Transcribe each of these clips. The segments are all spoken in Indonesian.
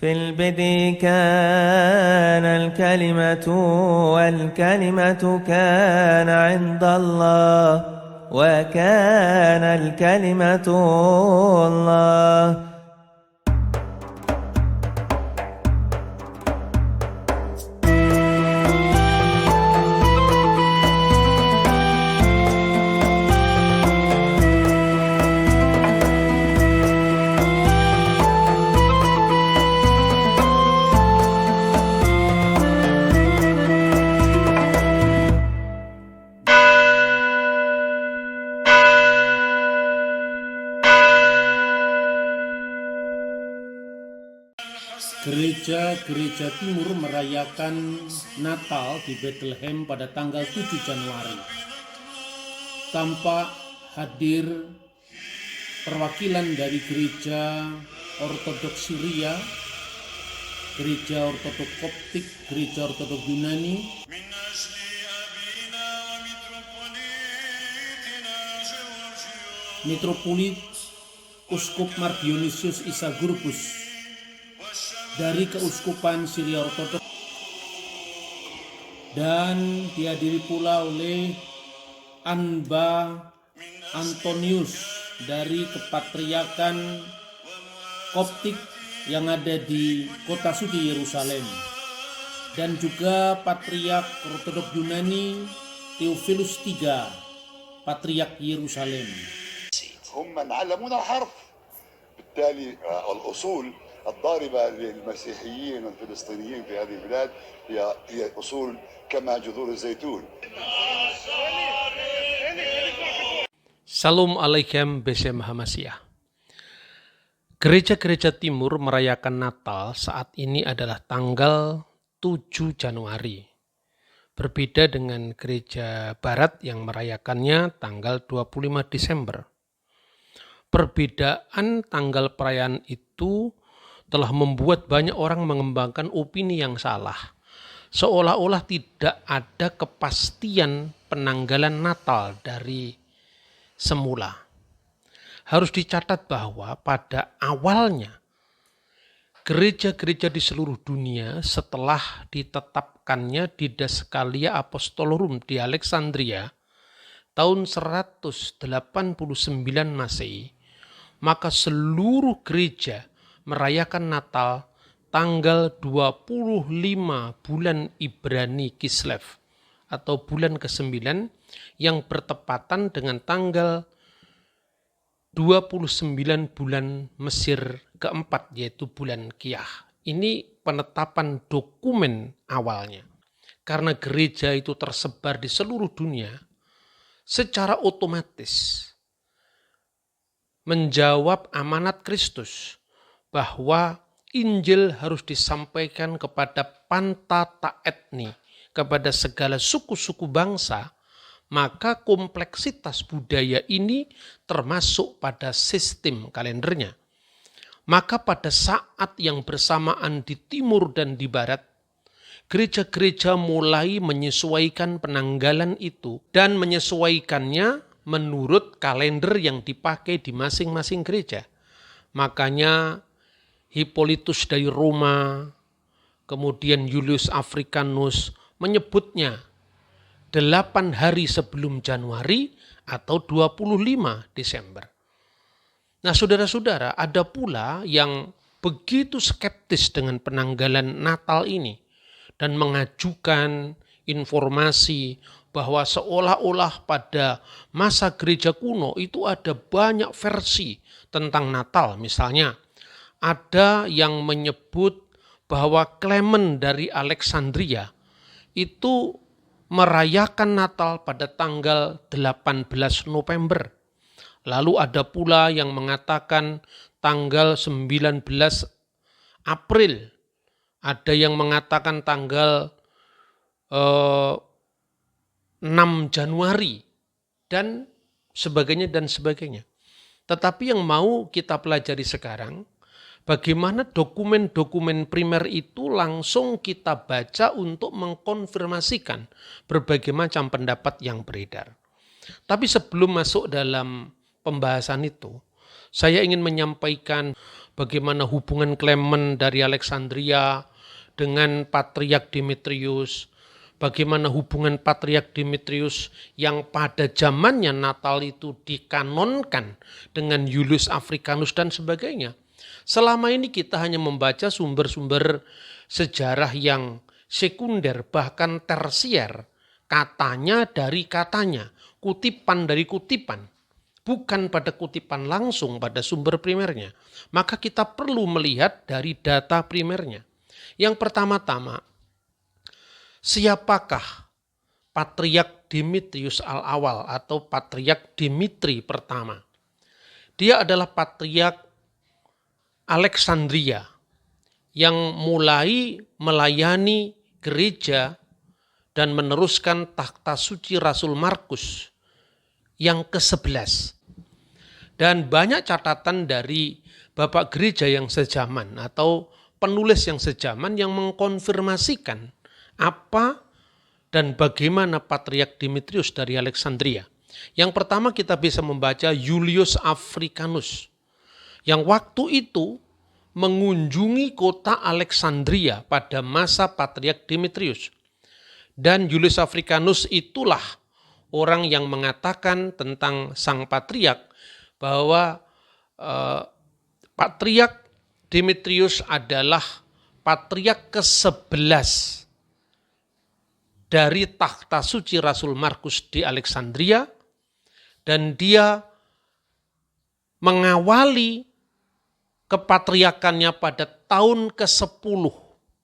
في البدء كان الكلمة والكلمة كان عند الله وكان الكلمة الله. Gereja-gereja timur merayakan Natal di Bethlehem pada tanggal 7 Januari. Tampak hadir perwakilan dari gereja Ortodoks Syria, gereja Ortodoks Koptik, gereja Ortodoks Yunani, Metropolit Uskup Mar Dionysius Isagurbus dari Keuskupan Syria Ortodoks, dan dihadiri pula oleh Anba Antonius dari Kepatriarkan Koptik yang ada di kota suci Yerusalem, dan juga Patriark Ortodoks Yunani Theophilus III, Patriark Yerusalem. هم من علمونا الحرف، بالتالي الأصول الضاربة للمسيحيين والفلسطينيين في هذه البلاد هي أصول كما جذور الزيتون. Salam alaikum Besem Hamasiah. Gereja-gereja timur merayakan Natal saat ini adalah tanggal 7 Januari. Berbeda dengan gereja barat yang merayakannya tanggal 25 Desember. Perbedaan tanggal perayaan itu telah membuat banyak orang mengembangkan opini yang salah. Seolah-olah tidak ada kepastian penanggalan Natal dari semula. Harus dicatat bahwa pada awalnya gereja-gereja di seluruh dunia setelah ditetapkannya Didaskalia Apostolorum di Alexandria tahun 189 Masehi, maka seluruh gereja merayakan Natal tanggal 25 bulan Ibrani Kislev atau bulan ke-9 yang bertepatan dengan tanggal 29 bulan Mesir keempat, yaitu bulan Kiyah. Ini penetapan dokumen awalnya. Karena gereja itu tersebar di seluruh dunia, secara otomatis menjawab amanat Kristus bahwa Injil harus disampaikan kepada pantata etni, kepada segala suku-suku bangsa, maka kompleksitas budaya ini termasuk pada sistem kalendernya. Maka pada saat yang bersamaan di timur dan di barat, gereja-gereja mulai menyesuaikan penanggalan itu dan menyesuaikannya menurut kalender yang dipakai di masing-masing gereja. Makanya Hippolytus dari Roma, kemudian Julius Africanus menyebutnya 8 hari sebelum Januari atau 25 Desember. Nah, saudara-saudara, ada pula yang begitu skeptis dengan penanggalan Natal ini dan mengajukan informasi bahwa seolah-olah pada masa gereja kuno itu ada banyak versi tentang Natal. Misalnya, ada yang menyebut bahwa Clement dari Alexandria itu merayakan Natal pada tanggal 18 November. Lalu ada pula yang mengatakan tanggal 19 April. Ada yang mengatakan tanggal 6 Januari dan sebagainya dan sebagainya. Tetapi yang mau kita pelajari sekarang, bagaimana dokumen-dokumen primer itu langsung kita baca untuk mengkonfirmasikan berbagai macam pendapat yang beredar. Tapi sebelum masuk dalam pembahasan itu, saya ingin menyampaikan bagaimana hubungan Clement dari Alexandria dengan Patriark Demetrius, bagaimana hubungan Patriark Demetrius yang pada zamannya Natal itu dikanonkan dengan Julius Africanus dan sebagainya. Selama ini kita hanya membaca sumber-sumber sejarah yang sekunder, bahkan tersier, katanya dari katanya, kutipan dari kutipan, bukan pada kutipan langsung pada sumber primernya. Maka kita perlu melihat dari data primernya. Yang pertama-tama, siapakah Patriark Demetrius al-Awal atau Patriark Dimitri pertama? Dia adalah Patriark Alexandria yang mulai melayani gereja dan meneruskan takhta suci Rasul Markus yang ke-11. Dan banyak catatan dari Bapak Gereja yang sejaman atau penulis yang sejaman yang mengkonfirmasikan apa dan bagaimana Patriark Demetrius dari Alexandria. Yang pertama kita bisa membaca Julius Africanus yang waktu itu mengunjungi kota Alexandria pada masa Patriark Demetrius. Dan Julius Africanus itulah orang yang mengatakan tentang sang Patriark bahwa Patriark Demetrius adalah Patriark ke-11 dari takhta suci Rasul Markus di Alexandria, dan dia mengawali kepatriarkannya pada tahun ke-10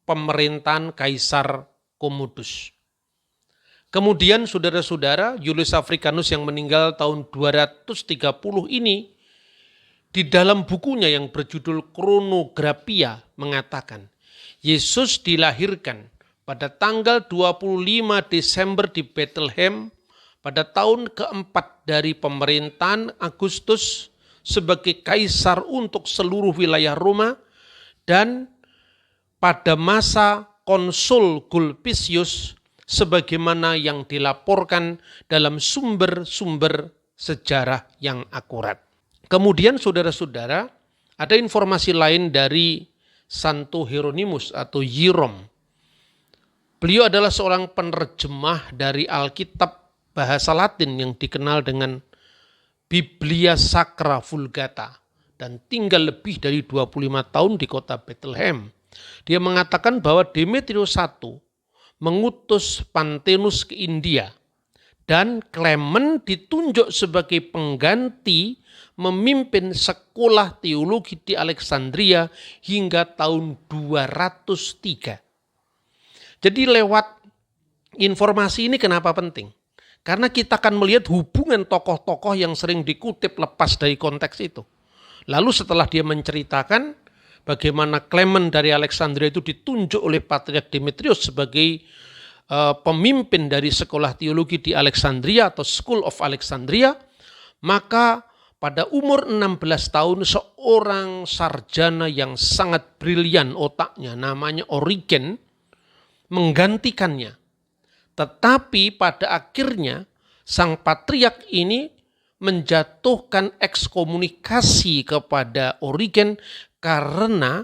pemerintahan Kaisar Commodus. Kemudian saudara-saudara, Julius Africanus yang meninggal tahun 230 ini, di dalam bukunya yang berjudul Chronographia mengatakan, Yesus dilahirkan pada tanggal 25 Desember di Bethlehem pada tahun keempat dari pemerintahan Agustus sebagai kaisar untuk seluruh wilayah Roma, dan pada masa Konsul Gulpicius sebagaimana yang dilaporkan dalam sumber-sumber sejarah yang akurat. Kemudian saudara-saudara, ada informasi lain dari Santo Hieronymus atau Hierom. Beliau adalah seorang penerjemah dari Alkitab bahasa Latin yang dikenal dengan Biblia Sacra Vulgata dan tinggal lebih dari 25 tahun di kota Bethlehem. Dia mengatakan bahwa Demetrius I mengutus Panthenus ke India dan Clement ditunjuk sebagai pengganti memimpin sekolah teologi di Alexandria hingga tahun 203. Jadi lewat informasi ini kenapa penting? Karena kita akan melihat hubungan tokoh-tokoh yang sering dikutip lepas dari konteks itu. Lalu setelah dia menceritakan bagaimana Clement dari Alexandria itu ditunjuk oleh Patriark Demetrius sebagai pemimpin dari sekolah teologi di Alexandria atau School of Alexandria, maka pada umur 16 tahun seorang sarjana yang sangat brilian otaknya namanya Origen menggantikannya. Tetapi pada akhirnya sang patriark ini menjatuhkan ekskomunikasi kepada Origen karena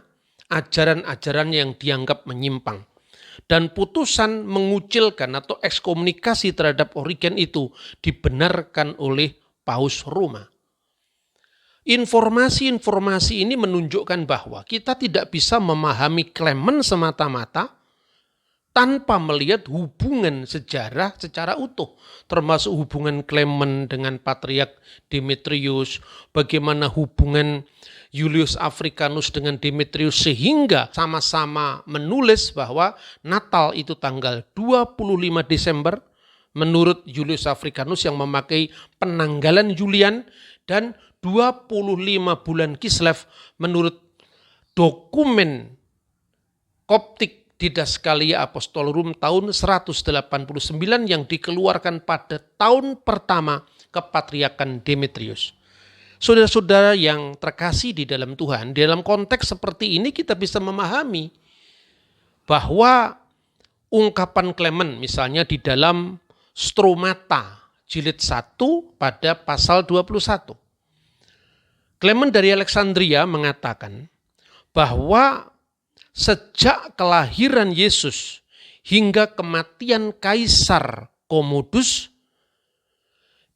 ajaran-ajaran yang dianggap menyimpang. Dan putusan mengucilkan atau ekskomunikasi terhadap Origen itu dibenarkan oleh Paus Roma. Informasi-informasi ini menunjukkan bahwa kita tidak bisa memahami Clement semata-mata tanpa melihat hubungan sejarah secara utuh, termasuk hubungan Clement dengan Patriark Demetrius, bagaimana hubungan Julius Africanus dengan Demetrius, sehingga sama-sama menulis bahwa Natal itu tanggal 25 Desember menurut Julius Africanus yang memakai penanggalan Julian, dan 25 bulan Kislev menurut dokumen Koptik Didaskalia Apostolorum tahun 189 yang dikeluarkan pada tahun pertama kepatriarkan Demetrius. Saudara-saudara yang terkasih di dalam Tuhan, di dalam konteks seperti ini kita bisa memahami bahwa ungkapan Clement misalnya di dalam Stromata jilid 1 pada pasal 21. Clement dari Alexandria mengatakan bahwa sejak kelahiran Yesus hingga kematian Kaisar Komodus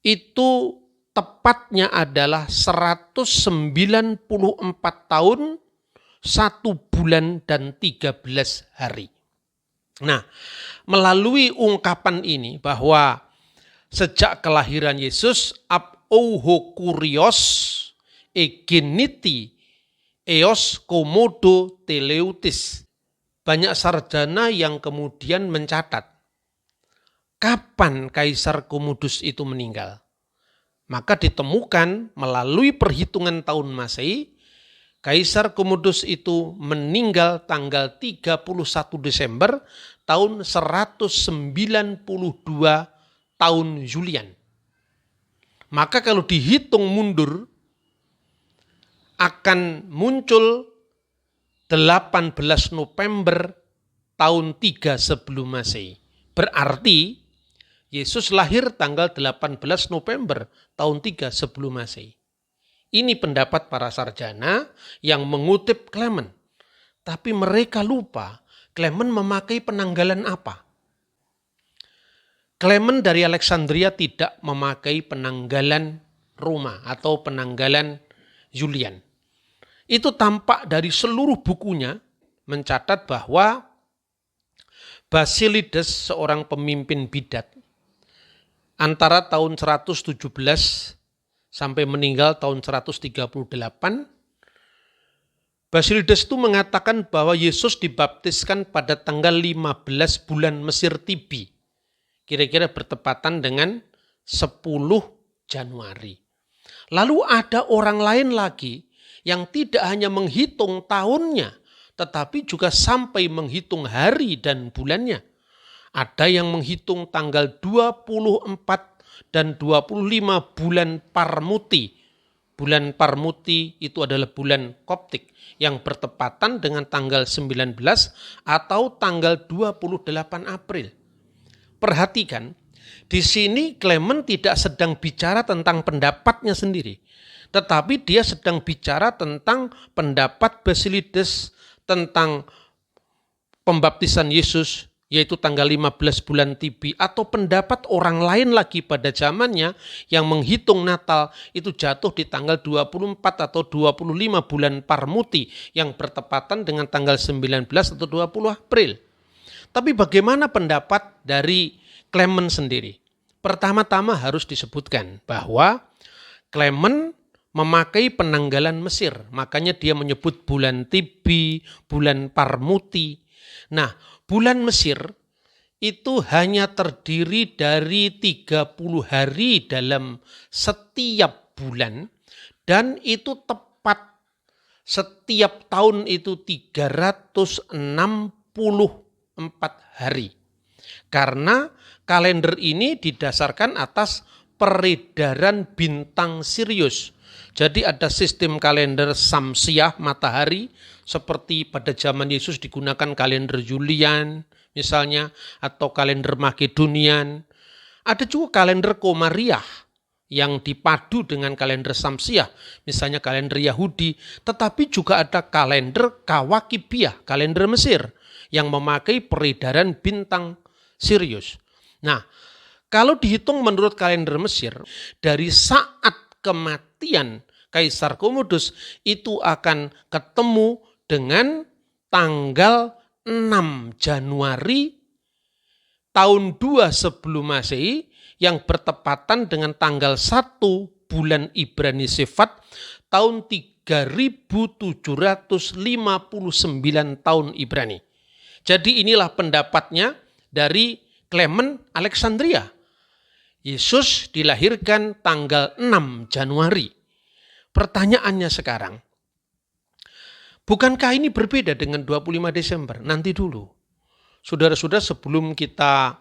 itu tepatnya adalah 194 tahun, 1 bulan dan 13 hari. Nah, melalui ungkapan ini bahwa sejak kelahiran Yesus ab ouho kurios egeniti eos komodo teleutis. Banyak sarjana yang kemudian mencatat kapan Kaisar Komodus itu meninggal. Maka ditemukan melalui perhitungan tahun Masehi, Kaisar Komodus itu meninggal tanggal 31 Desember tahun 192 tahun Julian. Maka kalau dihitung mundur, akan muncul 18 November tahun 3 sebelum Masehi. Berarti Yesus lahir tanggal 18 November tahun 3 sebelum Masehi. Ini pendapat para sarjana yang mengutip Clement. Tapi mereka lupa Clement memakai penanggalan apa. Clement dari Alexandria tidak memakai penanggalan Roma atau penanggalan Julian. Itu tampak dari seluruh bukunya mencatat bahwa Basilides, seorang pemimpin bidat, antara tahun 117 sampai meninggal tahun 138, Basilides itu mengatakan bahwa Yesus dibaptiskan pada tanggal 15 bulan Mesir Tibi, kira-kira bertepatan dengan 10 Januari. Lalu ada orang lain lagi yang tidak hanya menghitung tahunnya, tetapi juga sampai menghitung hari dan bulannya. Ada yang menghitung tanggal 24 dan 25 bulan Parmuti. Bulan Parmuti itu adalah bulan Koptik yang bertepatan dengan tanggal 19 atau tanggal 28 April. Perhatikan, di sini Clement tidak sedang bicara tentang pendapatnya sendiri, tetapi dia sedang bicara tentang pendapat Basilides tentang pembaptisan Yesus, yaitu tanggal 15 bulan Tibi, atau pendapat orang lain lagi pada zamannya yang menghitung Natal itu jatuh di tanggal 24 atau 25 bulan Parmuti yang bertepatan dengan tanggal 19 atau 20 April. Tapi bagaimana pendapat dari Clement sendiri? Pertama-tama harus disebutkan bahwa Clement memakai penanggalan Mesir, makanya dia menyebut bulan Tibi, bulan Parmuti. Nah, bulan Mesir itu hanya terdiri dari 30 hari dalam setiap bulan, dan itu tepat setiap tahun itu 364 hari. Karena kalender ini didasarkan atas peredaran bintang Sirius. Jadi ada sistem kalender Samsiah matahari, seperti pada zaman Yesus digunakan kalender Julian misalnya, atau kalender Makedonian. Ada juga kalender Komariah yang dipadu dengan kalender Samsiah, misalnya kalender Yahudi. Tetapi juga ada kalender Kawakibiah, kalender Mesir, yang memakai peredaran bintang Sirius. Nah, kalau dihitung menurut kalender Mesir, dari saat kematian Kaisar Komodus itu akan ketemu dengan tanggal 6 Januari tahun 2 sebelum Masehi yang bertepatan dengan tanggal 1 bulan Ibrani Sefat tahun 3759 tahun Ibrani. Jadi inilah pendapatnya dari Clement Alexandria. Yesus dilahirkan tanggal 6 Januari. Pertanyaannya sekarang, bukankah ini berbeda dengan 25 Desember? Nanti dulu. Saudara-saudara, sebelum kita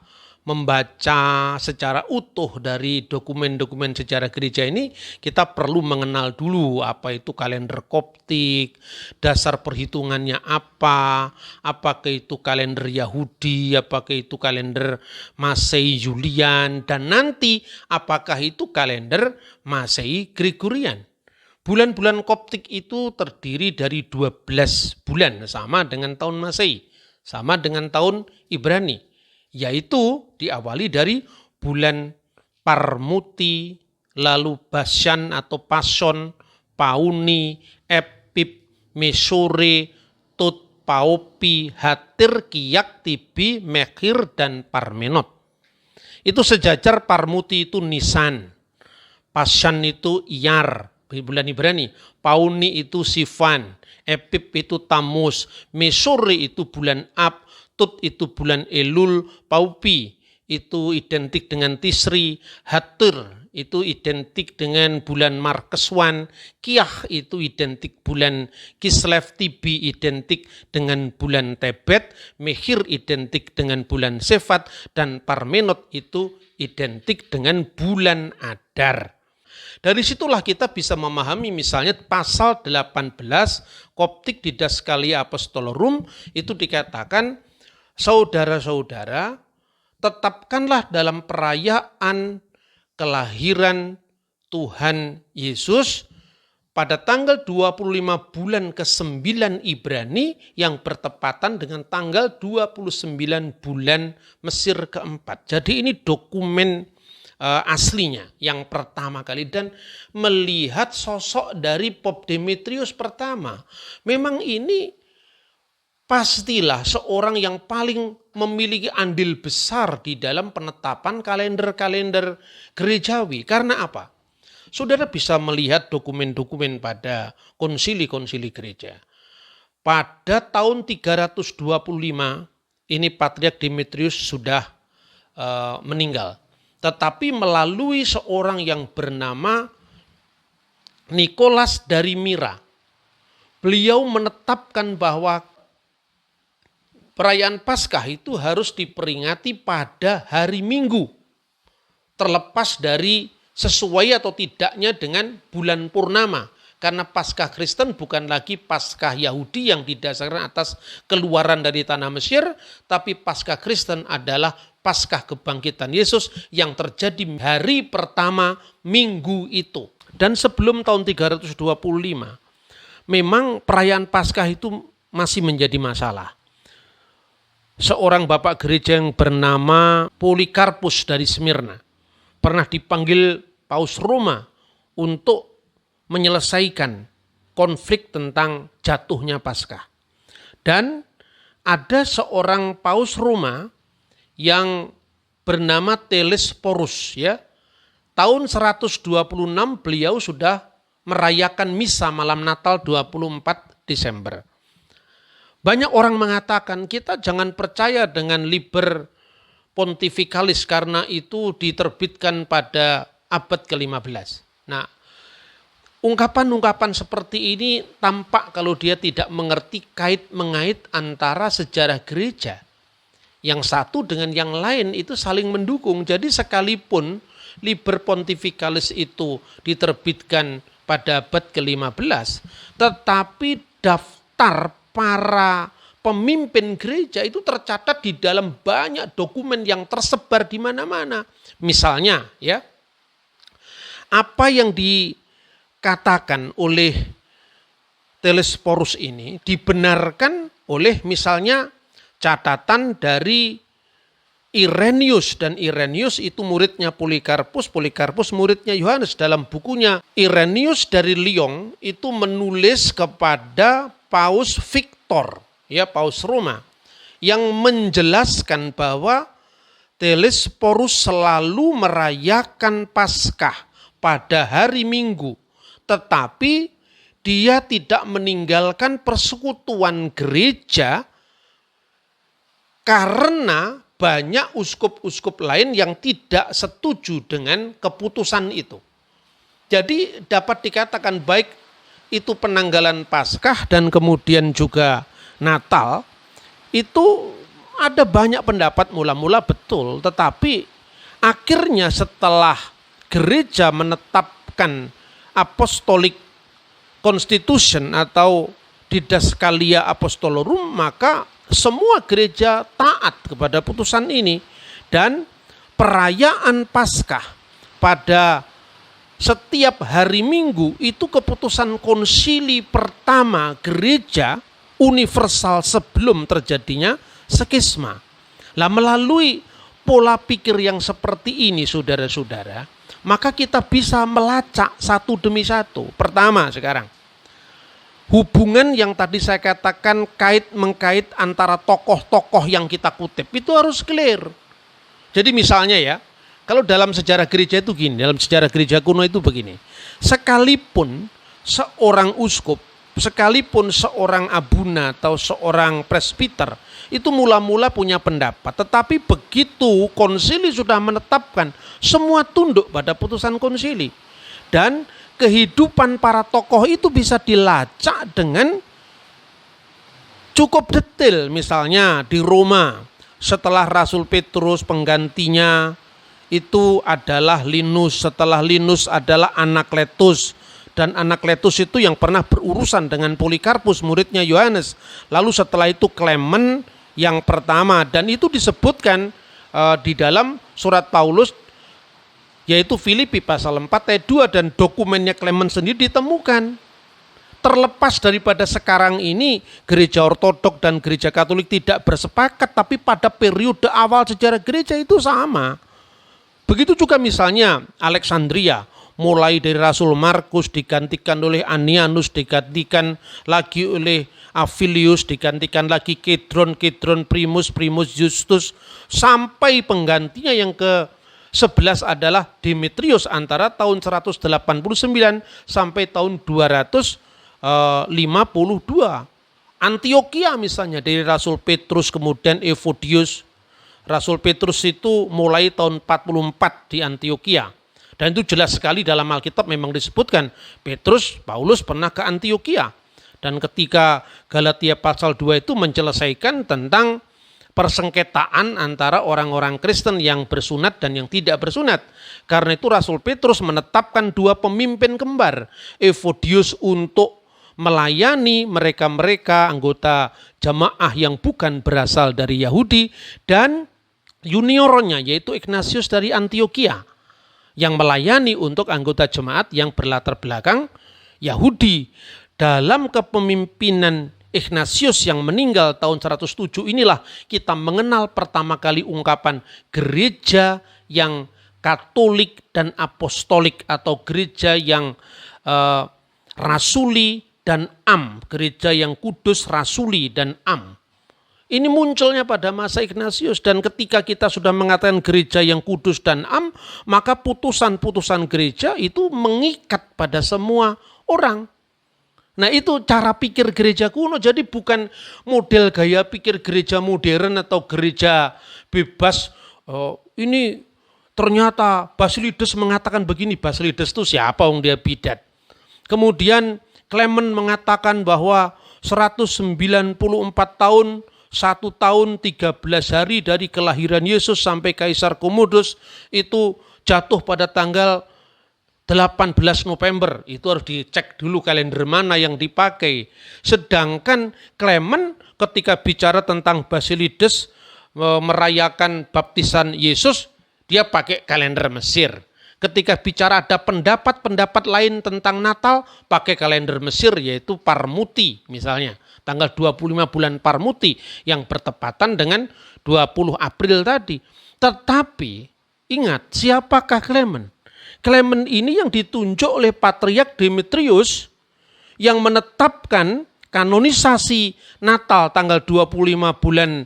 membaca secara utuh dari dokumen-dokumen sejarah gereja ini, kita perlu mengenal dulu apa itu kalender Koptik, dasar perhitungannya apa, apakah itu kalender Yahudi, apakah itu kalender Masehi Julian, dan nanti apakah itu kalender Masehi Gregorian. Bulan-bulan Koptik itu terdiri dari 12 bulan, sama dengan tahun Masehi, sama dengan tahun Ibrani, yaitu diawali dari bulan Parmuti, lalu Bashan atau Pason, Pauni, Epip, Mesore, Tut, Paupi, Hatir, Kiyak, Tibi, Mekhir, dan Parmenot. Itu sejajar. Parmuti itu Nisan, Pasan itu Iyar, bulan Ibrani, Pauni itu Sivan, Epip itu Tamus, Mesore itu bulan Ab, Tut itu bulan Elul, Paupi itu identik dengan Tisri, Hatir itu identik dengan bulan Markeswan, Kiyah itu identik bulan Kislev, Tibi identik dengan bulan Tebet, Mekhir identik dengan bulan Sefat, dan Parmenot itu identik dengan bulan Adar. Dari situlah kita bisa memahami misalnya pasal 18 Koptik Didaskalia Apostolorum itu dikatakan, saudara-saudara, tetapkanlah dalam perayaan kelahiran Tuhan Yesus pada tanggal 25 bulan ke-9 Ibrani yang bertepatan dengan tanggal 29 bulan Mesir keempat. Jadi ini dokumen aslinya yang pertama kali, dan melihat sosok dari Pope Demetrius pertama. Memang ini pastilah seorang yang paling memiliki andil besar di dalam penetapan kalender-kalender gerejawi. Karena apa? Saudara bisa melihat dokumen-dokumen pada konsili-konsili gereja. Pada tahun 325 ini Patriark Demetrius sudah meninggal. Tetapi melalui seorang yang bernama Nikolas dari Mira, beliau menetapkan bahwa perayaan Paskah itu harus diperingati pada hari Minggu, terlepas dari sesuai atau tidaknya dengan bulan purnama. Karena Paskah Kristen bukan lagi Paskah Yahudi yang didasarkan atas keluaran dari tanah Mesir, tapi Paskah Kristen adalah Paskah kebangkitan Yesus yang terjadi hari pertama minggu itu. Dan sebelum tahun 325, memang perayaan Paskah itu masih menjadi masalah. Seorang bapak gereja yang bernama Polikarpus dari Smyrna pernah dipanggil Paus Roma untuk menyelesaikan konflik tentang jatuhnya Paskah. Dan ada seorang Paus Roma yang bernama Telesporus, ya. Tahun 126 beliau sudah merayakan misa malam Natal 24 Desember. Banyak orang mengatakan kita jangan percaya dengan Liber Pontificalis karena itu diterbitkan pada abad ke-15. Nah, ungkapan-ungkapan seperti ini tampak kalau dia tidak mengerti kait-mengait antara sejarah gereja. Yang satu dengan yang lain itu saling mendukung. Jadi sekalipun Liber Pontificalis itu diterbitkan pada abad ke-15, tetapi daftar para pemimpin gereja itu tercatat di dalam banyak dokumen yang tersebar di mana-mana. Misalnya, ya, apa yang dikatakan oleh Telesporus ini dibenarkan oleh misalnya catatan dari Irenaeus, dan Irenaeus itu muridnya Polikarpus, Polikarpus muridnya Yohanes. Dalam bukunya Irenaeus dari Lyon itu menulis kepada Paus Victor, ya, Paus Roma, yang menjelaskan bahwa Telesporus selalu merayakan Paskah pada hari Minggu, tetapi dia tidak meninggalkan persekutuan gereja karena banyak uskup-uskup lain yang tidak setuju dengan keputusan itu. Jadi dapat dikatakan baik itu penanggalan Paskah dan kemudian juga Natal, itu ada banyak pendapat mula-mula betul, tetapi akhirnya setelah gereja menetapkan Apostolic Constitution atau Didaskalia Apostolorum, maka semua gereja taat kepada putusan ini, dan perayaan Paskah pada setiap hari Minggu itu keputusan konsili pertama gereja universal sebelum terjadinya skisma. Lah melalui pola pikir yang seperti ini saudara-saudara, maka kita bisa melacak satu demi satu. Pertama sekarang, hubungan yang tadi saya katakan kait-mengkait antara tokoh-tokoh yang kita kutip itu harus clear. Jadi misalnya ya, kalau dalam sejarah gereja itu gini, dalam sejarah gereja kuno itu begini. Sekalipun seorang uskup, sekalipun seorang abuna atau seorang presbiter, itu mula-mula punya pendapat. Tetapi begitu konsili sudah menetapkan, semua tunduk pada putusan konsili. Dan kehidupan para tokoh itu bisa dilacak dengan cukup detail. Misalnya di Roma, setelah Rasul Petrus penggantinya itu adalah Linus, setelah Linus adalah Anakletus, dan Anakletus itu yang pernah berurusan dengan Polikarpus muridnya Yohanes. Lalu setelah itu Clement yang pertama, dan itu disebutkan di dalam surat Paulus yaitu Filipi pasal 4 ayat 2, dan dokumennya Clement sendiri ditemukan. Terlepas daripada sekarang ini gereja ortodok dan gereja Katolik tidak bersepakat, tapi pada periode awal sejarah gereja itu sama. Begitu juga misalnya Alexandria, mulai dari Rasul Markus digantikan oleh Anianus, digantikan lagi oleh Avilius, digantikan lagi Kedron, Primus Justus, sampai penggantinya yang ke-11 adalah Demetrius antara tahun 189 sampai tahun 252. Antioquia misalnya dari Rasul Petrus kemudian Evodius. Rasul Petrus itu mulai tahun 44 di Antioquia. Dan itu jelas sekali dalam Alkitab memang disebutkan Petrus, Paulus pernah ke Antioquia. Dan ketika Galatia pasal 2 itu menyelesaikan tentang persengketaan antara orang-orang Kristen yang bersunat dan yang tidak bersunat. Karena itu Rasul Petrus menetapkan dua pemimpin kembar, Evodius untuk melayani mereka-mereka anggota jamaah yang bukan berasal dari Yahudi, dan juniornya yaitu Ignatius dari Antioquia yang melayani untuk anggota jemaat yang berlatar belakang Yahudi. Dalam kepemimpinan Ignatius yang meninggal tahun 107 inilah kita mengenal pertama kali ungkapan gereja yang Katolik dan Apostolik atau gereja yang rasuli dan am, gereja yang kudus, rasuli dan am. Ini munculnya pada masa Ignatius, dan ketika kita sudah mengatakan gereja yang kudus dan am, maka putusan-putusan gereja itu mengikat pada semua orang. Nah itu cara pikir gereja kuno, jadi bukan model gaya pikir gereja modern atau gereja bebas. Ini ternyata Basilides mengatakan begini, Basilides itu siapa, dia bidat. Kemudian Clement mengatakan bahwa 194 tahun, 1 tahun 13 hari dari kelahiran Yesus sampai Kaisar Komodus itu jatuh pada tanggal 18 November, itu harus dicek dulu kalender mana yang dipakai. Sedangkan Clement ketika bicara tentang Basilides merayakan baptisan Yesus, dia pakai kalender Mesir. Ketika bicara ada pendapat-pendapat lain tentang Natal, pakai kalender Mesir yaitu Parmuti misalnya. Tanggal 25 bulan Parmuti yang bertepatan dengan 20 April tadi. Tetapi ingat, siapakah Clement? Clement ini yang ditunjuk oleh Patriark Demetrius yang menetapkan kanonisasi Natal tanggal 25 bulan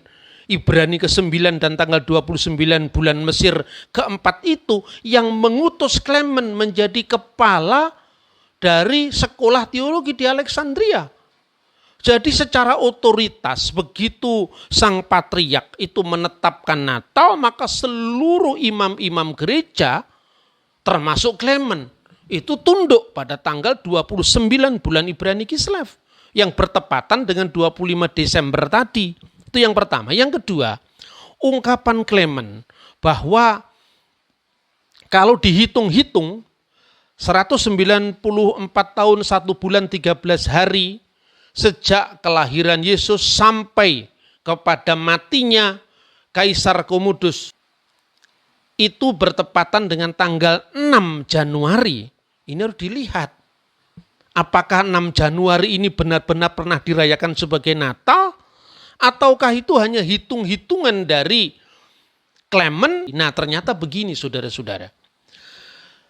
Ibrani ke-9 dan tanggal 29 bulan Mesir ke-4 itu, yang mengutus Clement menjadi kepala dari sekolah teologi di Alexandria. Jadi secara otoritas begitu sang patriark itu menetapkan Natal, maka seluruh imam-imam gereja termasuk Clement itu tunduk pada tanggal 29 bulan Ibrani Kislev yang bertepatan dengan 25 Desember tadi. Itu yang pertama. Yang kedua, ungkapan Clement bahwa kalau dihitung-hitung 194 tahun 1 bulan 13 hari sejak kelahiran Yesus sampai kepada matinya Kaisar Komodus itu bertepatan dengan tanggal 6 Januari Ini harus dilihat. Apakah 6 Januari ini benar-benar pernah dirayakan sebagai Natal? Ataukah itu hanya hitung-hitungan dari Clement? Nah, ternyata begini saudara-saudara.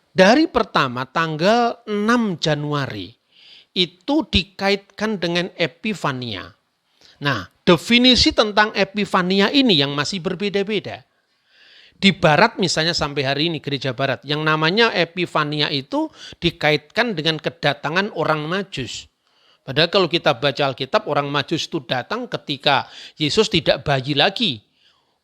Dari pertama tanggal 6 Januari itu dikaitkan dengan Epifania. Nah, definisi tentang Epifania ini yang masih berbeda-beda. Di Barat misalnya sampai hari ini gereja Barat yang namanya Epifania itu dikaitkan dengan kedatangan orang Majus. Padahal kalau kita baca Alkitab orang Majus itu datang ketika Yesus tidak bayi lagi.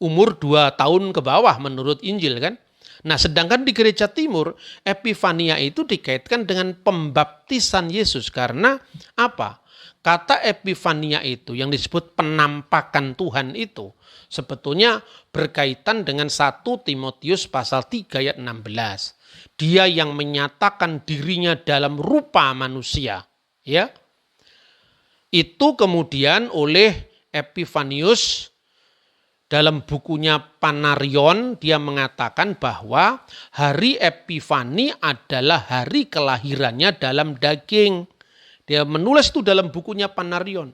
Umur 2 tahun ke bawah menurut Injil kan. Nah sedangkan di gereja Timur Epifania itu dikaitkan dengan pembaptisan Yesus. Karena apa? Kata Epifania itu yang disebut penampakan Tuhan itu sebetulnya berkaitan dengan 1 Timotius pasal 3 ayat 16. Dia yang menyatakan dirinya dalam rupa manusia. Ya, itu kemudian oleh Epifanius dalam bukunya Panarion dia mengatakan bahwa hari Epifani adalah hari kelahirannya dalam daging. Dia menulis itu dalam bukunya Panarion.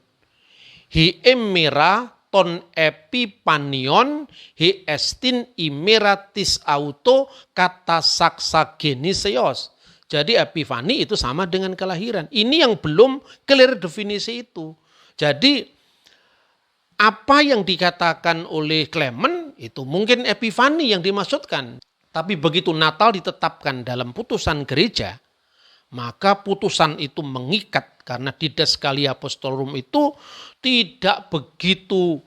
Hi emera ton epipanion hi estin imeratis auto kata saksa genesios. Jadi Epifani itu sama dengan kelahiran. Ini yang belum clear definisi itu. Jadi apa yang dikatakan oleh Clement itu mungkin Epifani yang dimaksudkan. Tapi begitu Natal ditetapkan dalam putusan gereja, maka putusan itu mengikat karena Dides Calia Apostolorum itu tidak begitu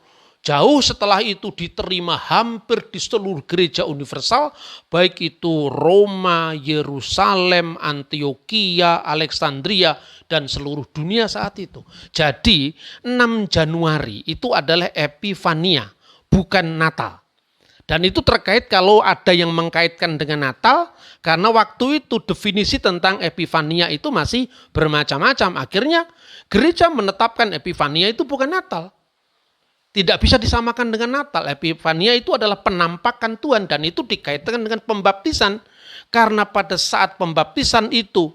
jauh setelah itu diterima hampir di seluruh gereja universal, baik itu Roma, Yerusalem, Antioquia, Alexandria, dan seluruh dunia saat itu. Jadi 6 Januari itu adalah Epifania, bukan Natal. Dan itu terkait kalau ada yang mengkaitkan dengan Natal, karena waktu itu definisi tentang Epifania itu masih bermacam-macam. Akhirnya gereja menetapkan Epifania itu bukan Natal. Tidak bisa disamakan dengan Natal. Epifania itu adalah penampakan Tuhan dan itu dikaitkan dengan pembaptisan. Karena pada saat pembaptisan itu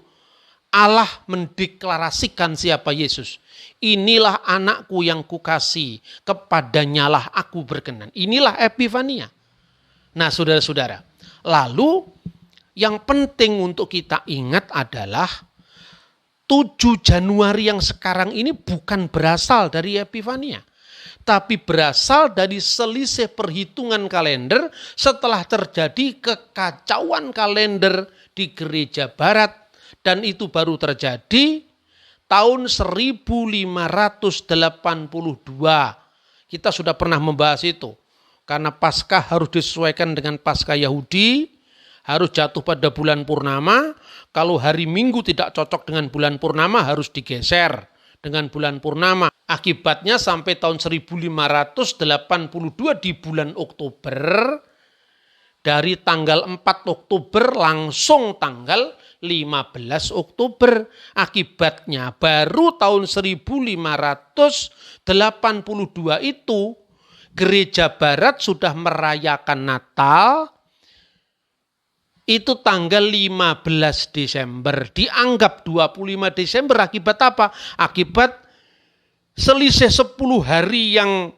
Allah mendeklarasikan siapa Yesus. Inilah anakku yang kukasihi, kepadanyalah aku berkenan. Inilah Epifania. Nah saudara-saudara, lalu yang penting untuk kita ingat adalah 7 Januari yang sekarang ini bukan berasal dari Epifania. Tapi berasal dari selisih perhitungan kalender setelah terjadi kekacauan kalender di gereja Barat. Dan itu baru terjadi tahun 1582. Kita sudah pernah membahas itu. Karena Paskah harus disesuaikan dengan Paskah Yahudi, harus jatuh pada bulan purnama. Kalau hari Minggu tidak cocok dengan bulan purnama harus digeser dengan bulan purnama. Akibatnya sampai tahun 1582 di bulan Oktober, dari tanggal 4 Oktober langsung tanggal 15 Oktober. Akibatnya baru tahun 1582 itu gereja Barat sudah merayakan Natal itu tanggal 15 Desember. Dianggap 25 Desember akibat apa? Akibat selisih 10 hari yang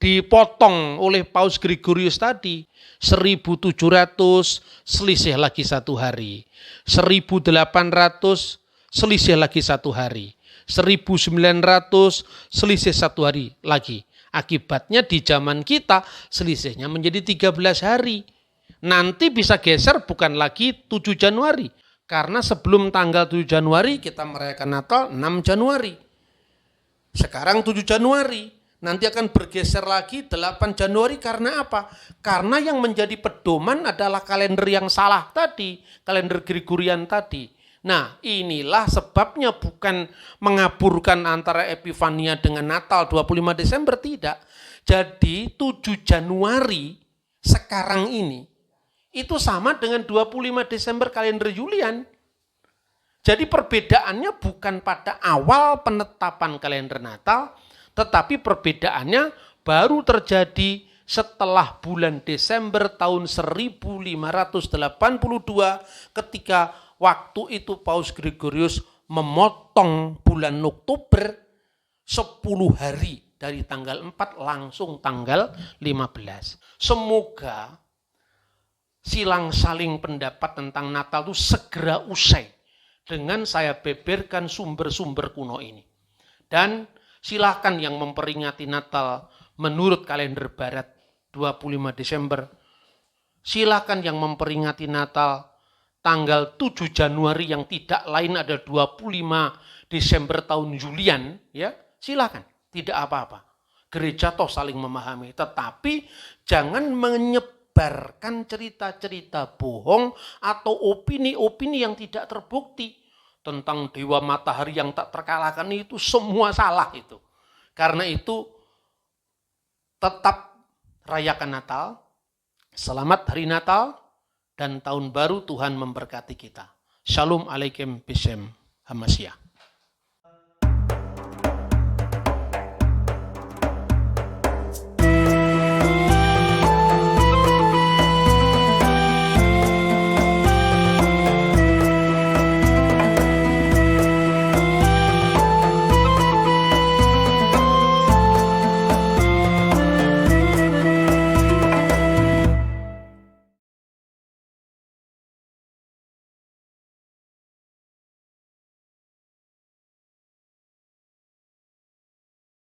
dipotong oleh Paus Gregorius tadi. 1700 selisih lagi 1 hari. 1800 selisih lagi 1 hari. 1900 selisih 1 hari lagi. Akibatnya di zaman kita selisihnya menjadi 13 hari. Nanti bisa geser bukan lagi 7 Januari. Karena sebelum tanggal 7 Januari kita merayakan Natal 6 Januari. Sekarang 7 Januari. Nanti akan bergeser lagi 8 Januari karena apa? Karena yang menjadi pedoman adalah kalender yang salah tadi. Kalender Gregorian tadi. Nah inilah sebabnya bukan mengaburkan antara Epifania dengan Natal 25 Desember, tidak. Jadi 7 Januari sekarang ini itu sama dengan 25 Desember kalender Julian. Jadi perbedaannya bukan pada awal penetapan kalender Natal, tetapi perbedaannya baru terjadi setelah bulan Desember tahun 1582 ketika waktu itu Paus Gregorius memotong bulan Oktober 10 hari dari tanggal 4 langsung tanggal 15. Semoga silang saling pendapat tentang Natal itu segera usai dengan saya beberkan sumber-sumber kuno ini. Dan silakan yang memperingati Natal menurut kalender Barat 25 Desember, silakan yang memperingati Natal tanggal 7 Januari yang tidak lain ada 25 Desember tahun Julian, ya silakan, tidak apa-apa. Gereja toh saling memahami, tetapi jangan menyebarkan cerita-cerita bohong atau opini-opini yang tidak terbukti tentang dewa matahari yang tak terkalahkan. Itu semua salah itu. Karena itu tetap rayakan Natal, selamat hari Natal, dan tahun baru Tuhan memberkati kita. Shalom alaikum bisem Hamasiyah.